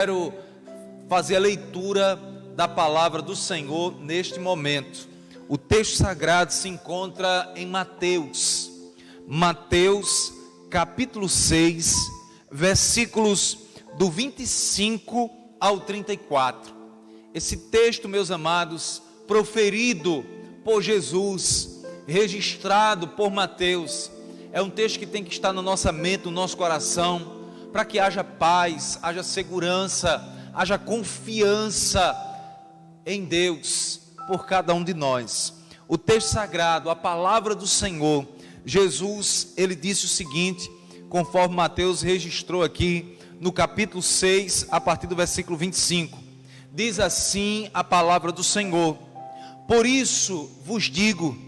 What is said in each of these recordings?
Quero fazer a leitura da palavra do Senhor neste momento. O texto sagrado se encontra em Mateus capítulo 6, versículos do 25 ao 34. Esse texto, meus amados, proferido por Jesus, registrado por Mateus, é um texto que tem que estar na nossa mente, no nosso coração, para que haja paz, haja segurança, haja confiança em Deus por cada um de nós. O texto sagrado, a palavra do Senhor, Jesus, ele disse o seguinte, conforme Mateus registrou aqui no capítulo 6, a partir do versículo 25. Diz assim a palavra do Senhor: por isso vos digo,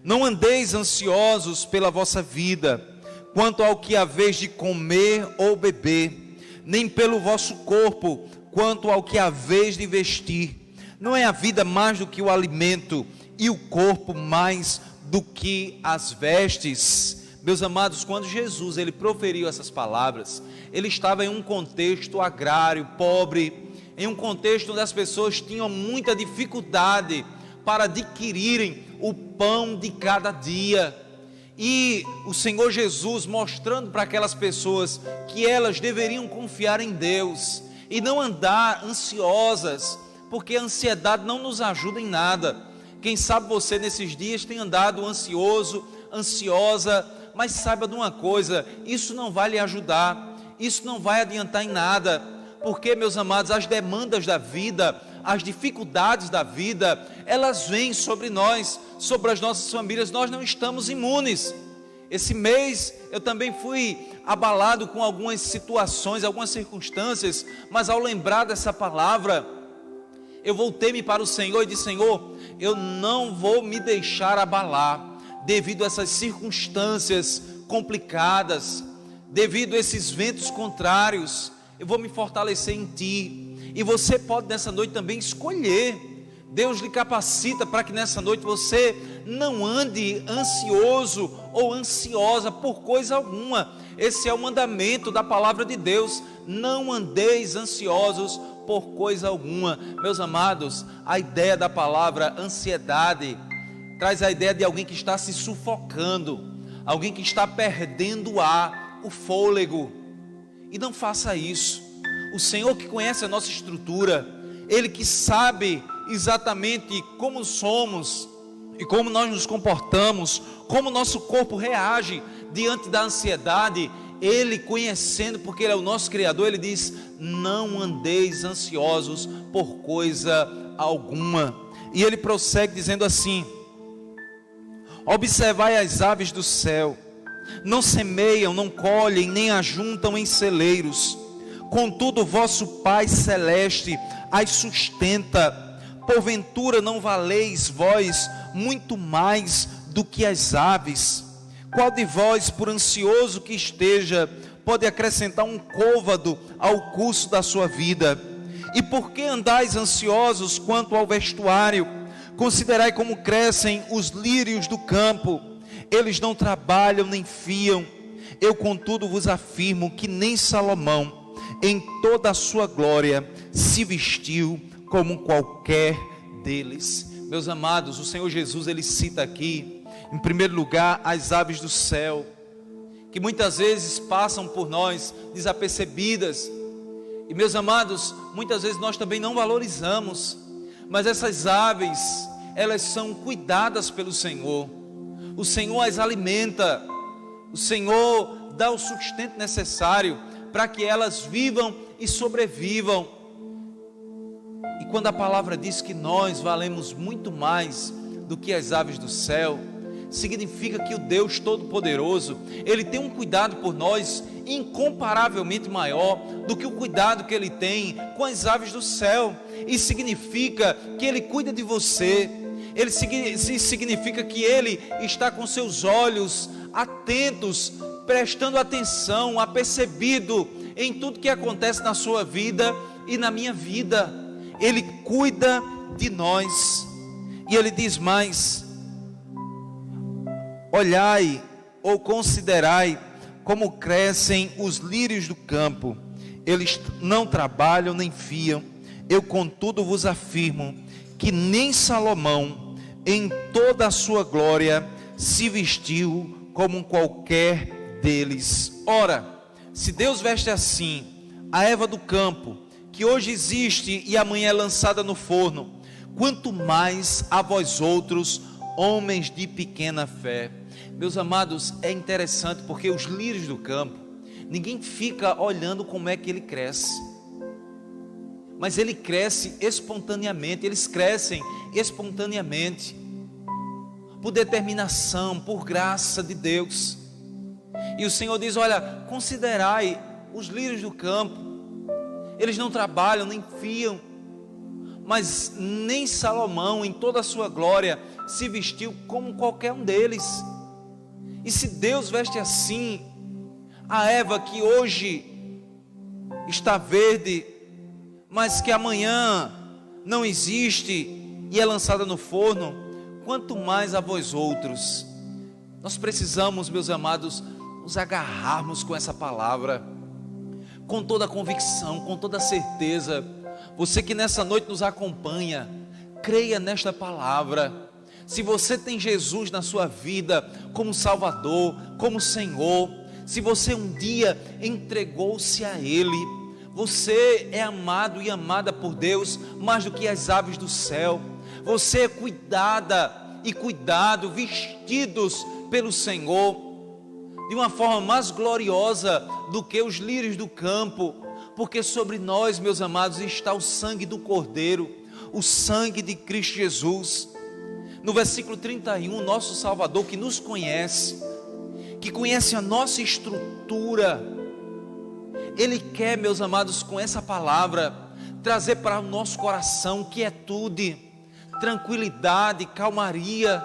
não andeis ansiosos pela vossa vida, quanto ao que haveis de comer ou beber, nem pelo vosso corpo, quanto ao que haveis de vestir. Não é a vida mais do que o alimento, e o corpo mais do que as vestes? Meus amados, quando Jesus ele proferiu essas palavras, ele estava em um contexto agrário, pobre, em um contexto onde as pessoas tinham muita dificuldade para adquirirem o pão de cada dia. E o Senhor Jesus mostrando para aquelas pessoas que elas deveriam confiar em Deus e não andar ansiosas, porque a ansiedade não nos ajuda em nada. Quem sabe você nesses dias tem andado ansioso, ansiosa, mas saiba de uma coisa, isso não vai lhe ajudar, isso não vai adiantar em nada, porque, meus amados, as demandas da vida, as dificuldades da vida, elas vêm sobre nós, sobre as nossas famílias. Nós não estamos imunes. Esse mês eu também fui abalado com algumas situações, algumas circunstâncias, mas ao lembrar dessa palavra, eu voltei-me para o Senhor e disse: Senhor, eu não vou me deixar abalar devido a essas circunstâncias complicadas, devido a esses ventos contrários. Eu vou me fortalecer em Ti. E você pode nessa noite também escolher. Deus lhe capacita para que nessa noite você não ande ansioso ou ansiosa por coisa alguma. Esse é o mandamento da palavra de Deus: não andeis ansiosos por coisa alguma. Meus amados, a ideia da palavra ansiedade traz a ideia de alguém que está se sufocando, alguém que está perdendo o ar, o fôlego. E não faça isso. O Senhor que conhece a nossa estrutura, Ele que sabe exatamente como somos e como nós nos comportamos, como nosso corpo reage diante da ansiedade, Ele conhecendo, porque Ele é o nosso Criador, Ele diz: não andeis ansiosos por coisa alguma. E Ele prossegue dizendo assim: observai as aves do céu, não semeiam, não colhem, nem ajuntam em celeiros, contudo vosso Pai Celeste as sustenta. Porventura não valeis vós muito mais do que as aves? Qual de vós, por ansioso que esteja, pode acrescentar um côvado ao curso da sua vida? E por que andais ansiosos quanto ao vestuário? Considerai como crescem os lírios do campo, eles não trabalham nem fiam. Eu contudo vos afirmo que nem Salomão, em toda a sua glória, se vestiu como qualquer deles. Meus amados, o Senhor Jesus, Ele cita aqui, em primeiro lugar, as aves do céu, que muitas vezes passam por nós desapercebidas, e meus amados, muitas vezes nós também não valorizamos, mas essas aves, elas são cuidadas pelo Senhor. O Senhor as alimenta, o Senhor dá o sustento necessário para que elas vivam e sobrevivam. E quando a palavra diz que nós valemos muito mais do que as aves do céu, significa que o Deus Todo-Poderoso, Ele tem um cuidado por nós incomparavelmente maior do que o cuidado que Ele tem com as aves do céu. Isso significa que Ele cuida de você. Isso significa que Ele está com seus olhos atentos, prestando atenção, apercebido em tudo que acontece na sua vida e na minha vida. Ele cuida de nós. E Ele diz mais: olhai ou considerai como crescem os lírios do campo, eles não trabalham nem fiam. Eu, contudo, vos afirmo que nem Salomão, em toda a sua glória, se vestiu como qualquer deles. Ora, se Deus veste assim a erva do campo, que hoje existe e amanhã é lançada no forno, quanto mais a vós outros, homens de pequena fé. Meus amados, é interessante porque os lírios do campo, ninguém fica olhando como é que ele cresce, mas ele cresce espontaneamente, eles crescem espontaneamente, por determinação, por graça de Deus. E o Senhor diz: olha, considerai os lírios do campo, eles não trabalham nem fiam, mas nem Salomão em toda a sua glória se vestiu como qualquer um deles. E se Deus veste assim a erva que hoje está verde, mas que amanhã não existe e é lançada no forno, quanto mais a vós outros. Nós precisamos, meus amados, nos agarrarmos com essa palavra, com toda a convicção, com toda a certeza. Você que nessa noite nos acompanha, creia nesta palavra. Se você tem Jesus na sua vida como Salvador, como Senhor, se você um dia entregou-se a Ele, você é amado e amada por Deus mais do que as aves do céu. Você é cuidada e cuidado, vestidos pelo Senhor de uma forma mais gloriosa do que os lírios do campo, porque sobre nós, meus amados, está o sangue do Cordeiro, o sangue de Cristo Jesus. No versículo 31, nosso Salvador, que nos conhece, que conhece a nossa estrutura, Ele quer, meus amados, com essa palavra, trazer para o nosso coração quietude, tranquilidade, calmaria.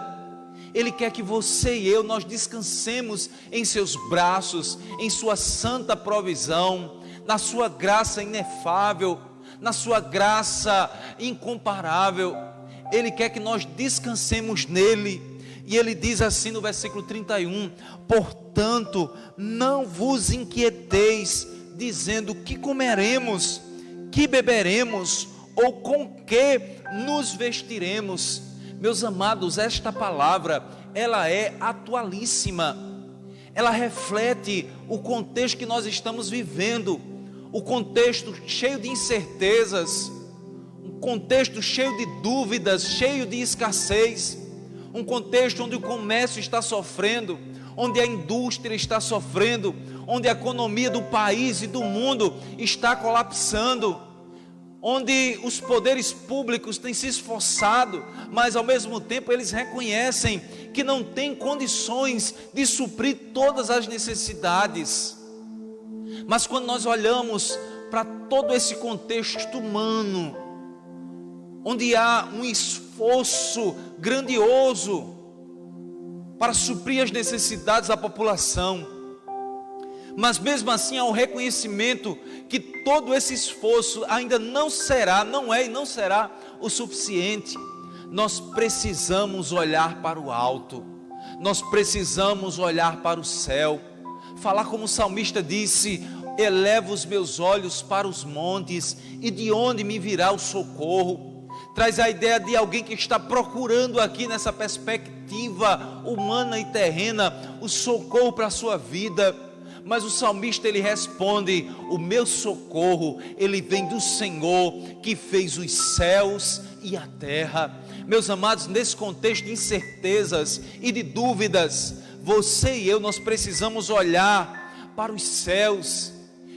Ele quer que você e eu, nós descansemos em seus braços, em sua santa provisão, na sua graça inefável, na sua graça incomparável. Ele quer que nós descansemos nele. E ele diz assim no versículo 31, portanto, não vos inquieteis, dizendo: que comeremos, que beberemos, ou com que nos vestiremos. Meus amados, esta palavra, ela é atualíssima, ela reflete o contexto que nós estamos vivendo, o contexto cheio de incertezas, um contexto cheio de dúvidas, cheio de escassez, um contexto onde o comércio está sofrendo, onde a indústria está sofrendo, onde a economia do país e do mundo está colapsando, onde os poderes públicos têm se esforçado, mas ao mesmo tempo eles reconhecem que não têm condições de suprir todas as necessidades. Mas quando nós olhamos para todo esse contexto humano, onde há um esforço grandioso para suprir as necessidades da população, mas mesmo assim há um reconhecimento que todo esse esforço ainda não é e não será o suficiente. Nós precisamos olhar para o alto, nós precisamos olhar para o céu, falar como o salmista disse: elevo os meus olhos para os montes, e de onde me virá o socorro? Traz a ideia de alguém que está procurando aqui nessa perspectiva humana e terrena o socorro para a sua vida. Mas o salmista ele responde: o meu socorro, ele vem do Senhor que fez os céus e a terra. Meus amados, nesse contexto de incertezas e de dúvidas, você e eu, nós precisamos olhar para os céus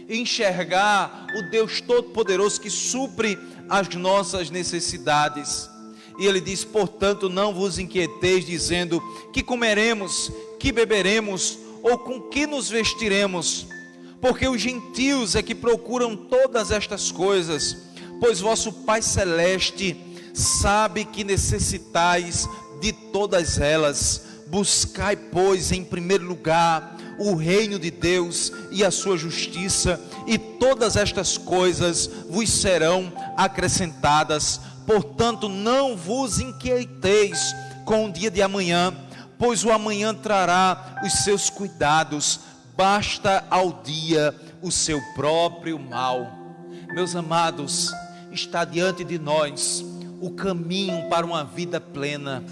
e enxergar o Deus Todo-Poderoso que supre as nossas necessidades. E ele diz: portanto, não vos inquieteis, dizendo: que comeremos, que beberemos, ou com que nos vestiremos? Porque os gentios é que procuram todas estas coisas, pois vosso Pai Celeste sabe que necessitais de todas elas. Buscai, pois, em primeiro lugar o reino de Deus e a sua justiça, e todas estas coisas vos serão acrescentadas. Portanto, não vos inquieteis com o dia de amanhã, pois o amanhã trará os seus cuidados. Basta ao dia o seu próprio mal. Meus amados, está diante de nós o caminho para uma vida plena,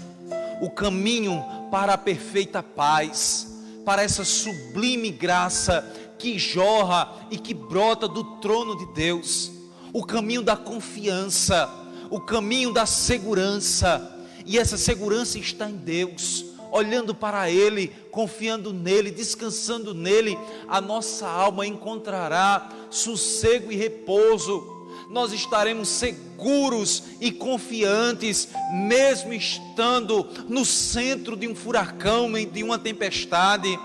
o caminho para a perfeita paz, para essa sublime graça que jorra e que brota do trono de Deus, o caminho da confiança, o caminho da segurança. E essa segurança está em Deus. Olhando para Ele, confiando nele, descansando nele, a nossa alma encontrará sossego e repouso. Nós estaremos seguros e confiantes, mesmo estando no centro de um furacão, de uma tempestade.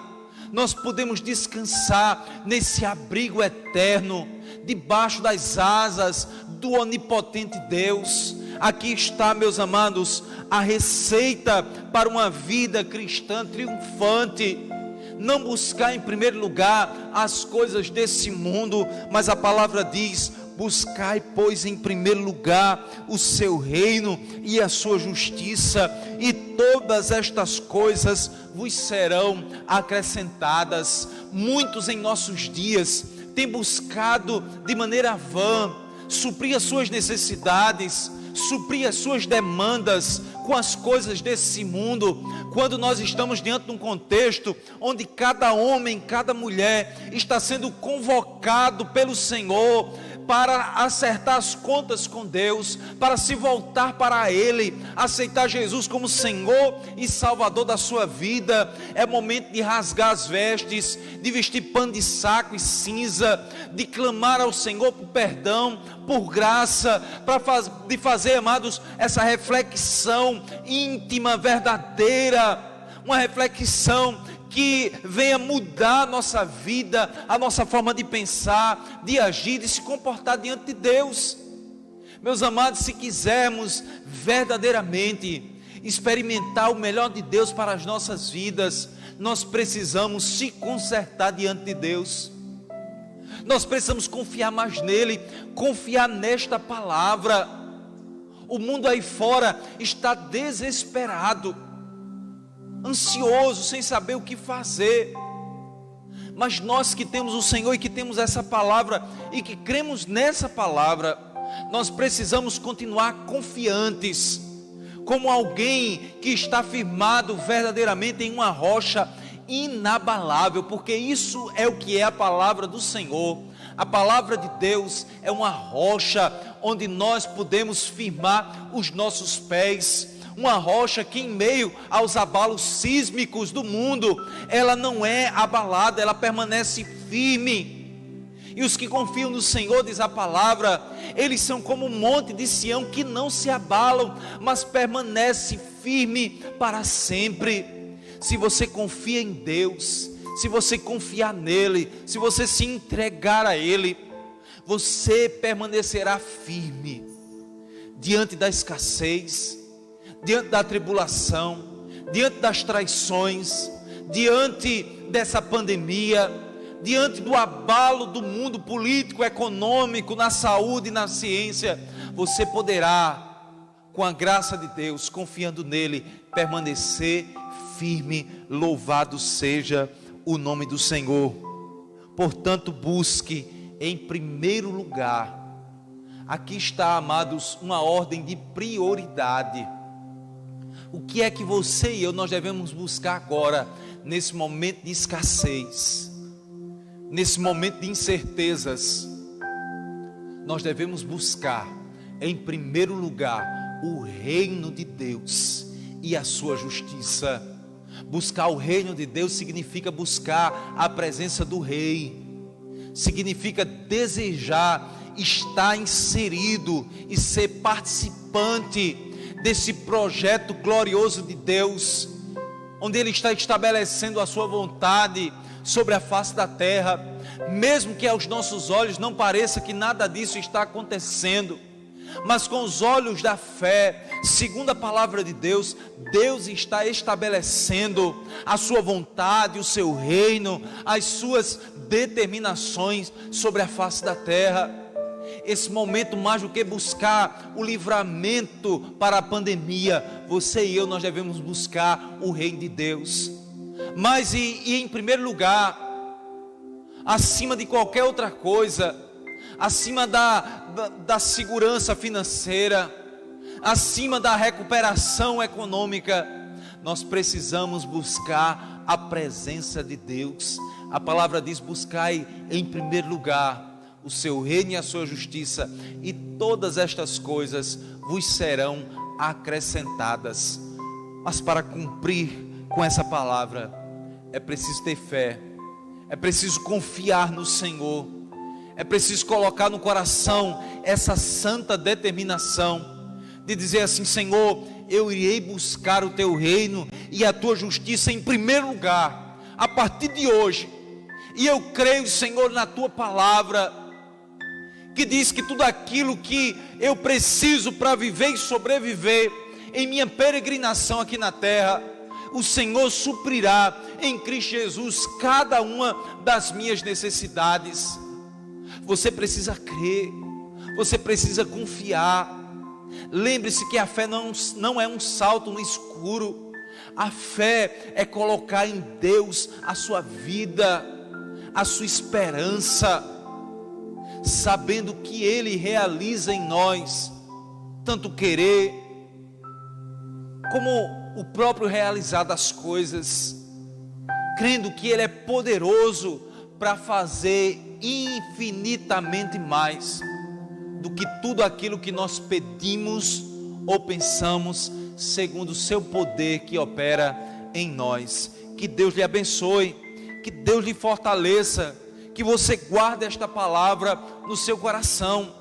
Nós podemos descansar nesse abrigo eterno, debaixo das asas do onipotente Deus. Aqui está, meus amados, a receita para uma vida cristã triunfante. Não buscar em primeiro lugar as coisas desse mundo, mas a palavra diz: buscai, pois, em primeiro lugar o seu reino e a sua justiça, e todas estas coisas vos serão acrescentadas. Muitos em nossos dias têm buscado de maneira vã suprir as suas necessidades, suprir as suas demandas com as coisas desse mundo, quando nós estamos diante de um contexto onde cada homem, cada mulher está sendo convocado pelo Senhor para acertar as contas com Deus, para se voltar para Ele, aceitar Jesus como Senhor e Salvador da sua vida. É momento de rasgar as vestes, de vestir pano de saco e cinza, de clamar ao Senhor por perdão, por graça, de fazer, amados, essa reflexão íntima, verdadeira, uma reflexão que venha mudar a nossa vida, a nossa forma de pensar, de agir, de se comportar diante de Deus. Meus amados, se quisermos verdadeiramente experimentar o melhor de Deus para as nossas vidas, nós precisamos se consertar diante de Deus. Nós precisamos confiar mais nele, confiar nesta palavra. O mundo aí fora está desesperado, ansioso, sem saber o que fazer. Mas nós que temos o Senhor e que temos essa palavra e que cremos nessa palavra, nós precisamos continuar confiantes, como alguém que está firmado verdadeiramente em uma rocha inabalável, porque isso é o que é a palavra do Senhor. A palavra de Deus é uma rocha onde nós podemos firmar os nossos pés, uma rocha que em meio aos abalos sísmicos do mundo, ela não é abalada, ela permanece firme. E os que confiam no Senhor, diz a palavra, eles são como um monte de Sião que não se abalam, mas permanece firme para sempre. Se você confia em Deus, se você confiar nele, se você se entregar a Ele, você permanecerá firme diante da escassez, diante da tribulação, diante das traições, diante dessa pandemia, diante do abalo do mundo político, econômico, na saúde e na ciência. Você poderá, com a graça de Deus, confiando nele, permanecer firme. Louvado seja o nome do Senhor. Portanto, busque em primeiro lugar. Aqui está, amados, uma ordem de prioridade. O que é que você e eu nós devemos buscar agora, nesse momento de escassez, nesse momento de incertezas? Nós devemos buscar em primeiro lugar o reino de Deus e a sua justiça. Buscar o reino de Deus significa buscar a presença do Rei, significa desejar estar inserido e ser participante desse projeto glorioso de Deus, onde Ele está estabelecendo a sua vontade sobre a face da terra, mesmo que aos nossos olhos não pareça que nada disso está acontecendo, mas com os olhos da fé, segundo a palavra de Deus, Deus está estabelecendo a sua vontade, o seu reino, as suas determinações sobre a face da terra. Esse momento, mais do que buscar o livramento para a pandemia, você e eu, nós devemos buscar o reino de Deus. Mas e em primeiro lugar, acima de qualquer outra coisa, acima da segurança financeira, acima da recuperação econômica, nós precisamos buscar a presença de Deus. A palavra diz: buscai em primeiro lugar o seu reino e a sua justiça, e todas estas coisas vos serão acrescentadas. Mas para cumprir com essa palavra, é preciso ter fé, é preciso confiar no Senhor, é preciso colocar no coração essa santa determinação de dizer assim: Senhor, eu irei buscar o teu reino e a tua justiça em primeiro lugar, a partir de hoje. E eu creio, Senhor, na tua palavra, que diz que tudo aquilo que eu preciso para viver e sobreviver em minha peregrinação aqui na terra, o Senhor suprirá em Cristo Jesus cada uma das minhas necessidades. Você precisa crer, você precisa confiar. Lembre-se que a fé não é um salto no escuro. A fé é colocar em Deus a sua vida, a sua esperança, sabendo que Ele realiza em nós tanto querer como o próprio realizar das coisas, crendo que Ele é poderoso para fazer infinitamente mais do que tudo aquilo que nós pedimos ou pensamos, segundo o seu poder que opera em nós. Que Deus lhe abençoe, que Deus lhe fortaleça, que você guarde esta palavra no seu coração.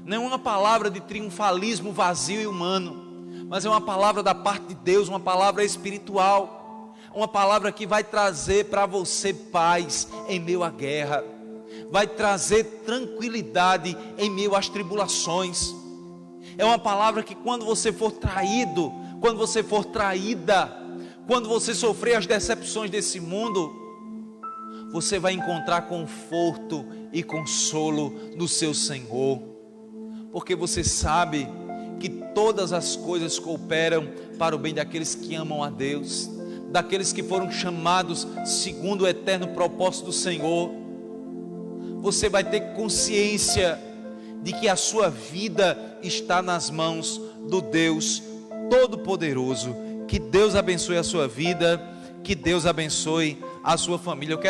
Não é uma palavra de triunfalismo vazio e humano, mas é uma palavra da parte de Deus, uma palavra espiritual, uma palavra que vai trazer para você paz em meio à guerra, vai trazer tranquilidade em meio às tribulações. É uma palavra que quando você for traído, quando você for traída, quando você sofrer as decepções desse mundo, você vai encontrar conforto e consolo no seu Senhor, porque você sabe que todas as coisas cooperam para o bem daqueles que amam a Deus, daqueles que foram chamados segundo o eterno propósito do Senhor. Você vai ter consciência de que a sua vida está nas mãos do Deus Todo-Poderoso. Que Deus abençoe a sua vida, que Deus abençoe a sua família. Eu quero